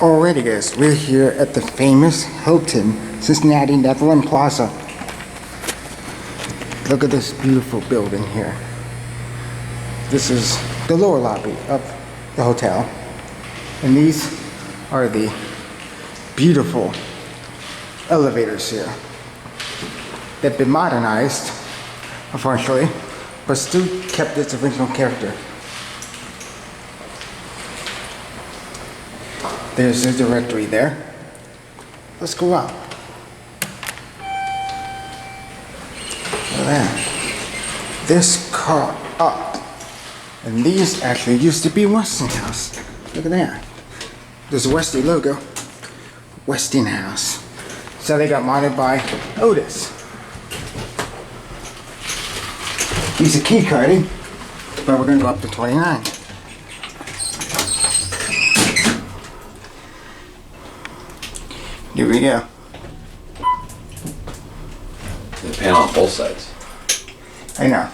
Alrighty guys, we're here at the famous Hilton Cincinnati Netherland Plaza. Look at this beautiful building here. This is the lower lobby of the hotel. And these are the beautiful elevators here. They've been modernized, unfortunately, but still kept its original character. There's a directory there. Let's go out. Look at that. This car up. And these actually used to be Westinghouse. Look at that. There's a Westy logo. Westinghouse. So they got modded by Otis. He's a key carding, but we're gonna go up to 29. Here we go. The panel on both sides. I know.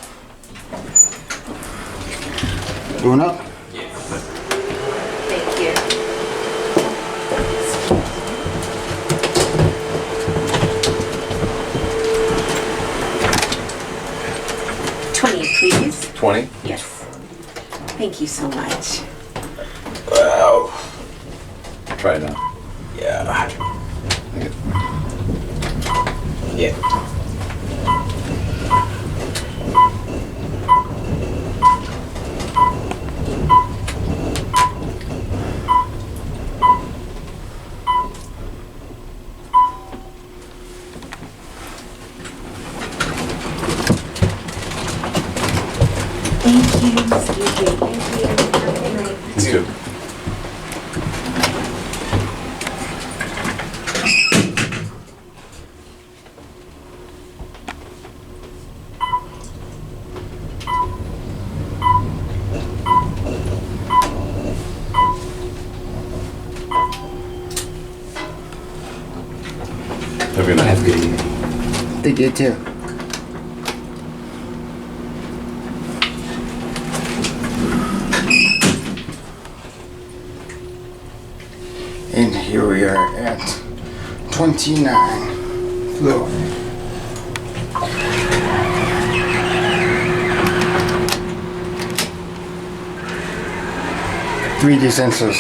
Going up? Thank you. 20, please. 20? Yes. Thank you so much. Wow. Try it now. Yeah. Yeah. Thank you. Excuse me. Thank you. Have a good night. You too. Have a good night. Have a good evening. They did too. And here we are at 29 floor. "3D sensors."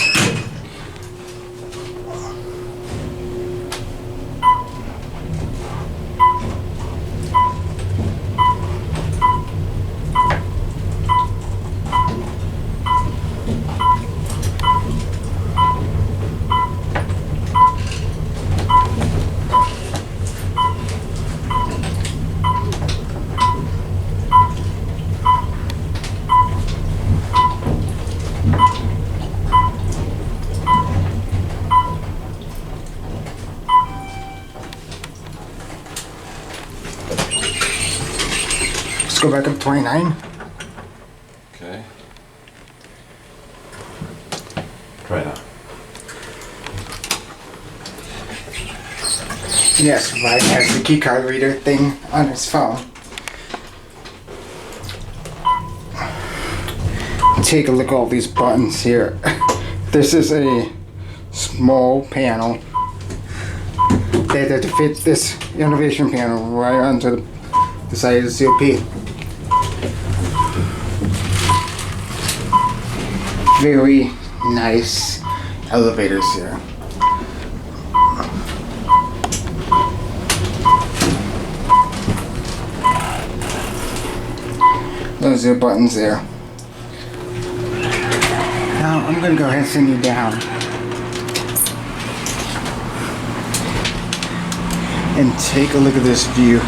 Let's go back up to 29. Okay. Try it now. Yes, Ryan has the keycard reader thing on his phone. Take a look at all these buttons here. This is a small panel. They had to fit this innovation panel right onto the side of the COP. Very nice elevators here. Those are buttons there. Now I'm gonna go ahead and send you down and take a look at this view.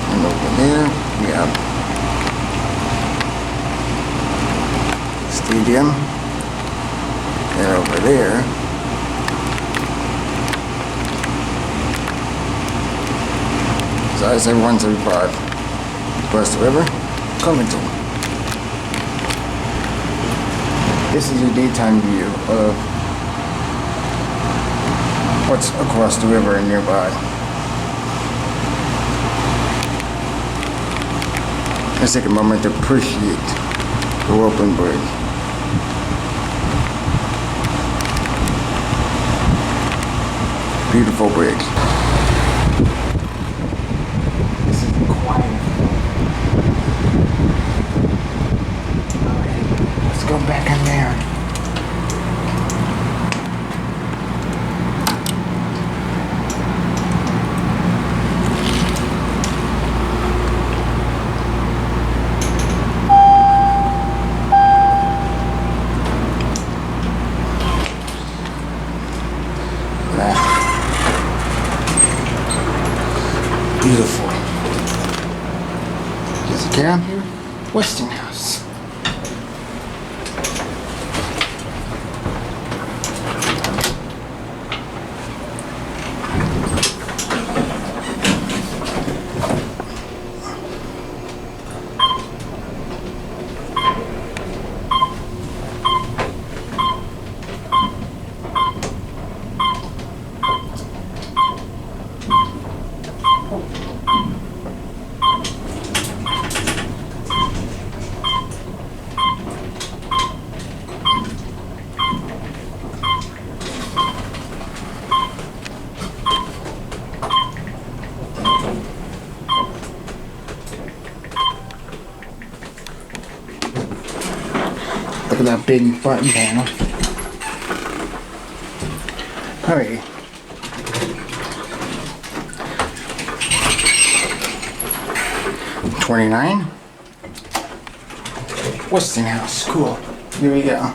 And over there we have stadium. And over there, so I say 135, across the river, Covington. This is a daytime view of what's across the river and nearby. Let's take a moment to appreciate the open bridge. Beautiful bridge. This is quiet. Alright, let's go back in there. Beautiful. There's a down here, Westinghouse. Look at that big button panel. Alright. $29. Westinghouse. Cool. Here we go.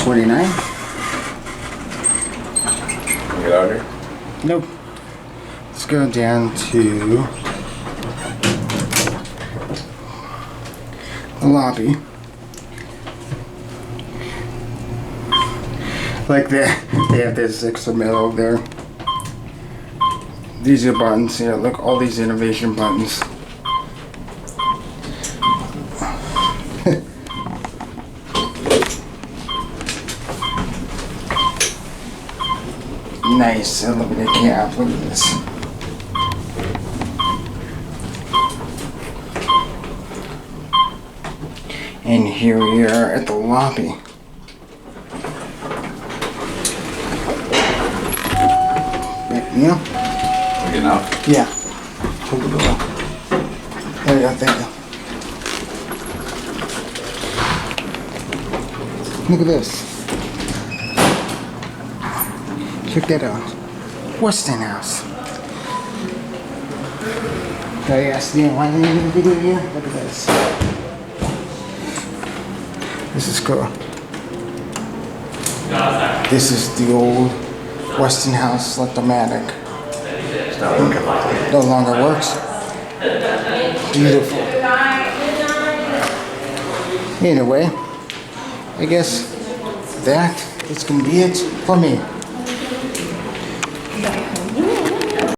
$29. Get out here. Nope. Let's go down to the lobby. Like they have this extra metal there. These are buttons. Yeah, look, all these innovation buttons. Nice. Look at the cap. Look at this. And here we are at the lobby. Yeah? We're getting out. Yeah. Hold the door. There you go. Thank you. Look at this. Check that out. Westinghouse. Oh yeah, Stan, why didn't you do the video here? Look at this. This is cool. This is the old Westinghouse Electromatic. It's not working like it. No longer works. Beautiful. Anyway, I guess that is gonna be it for me.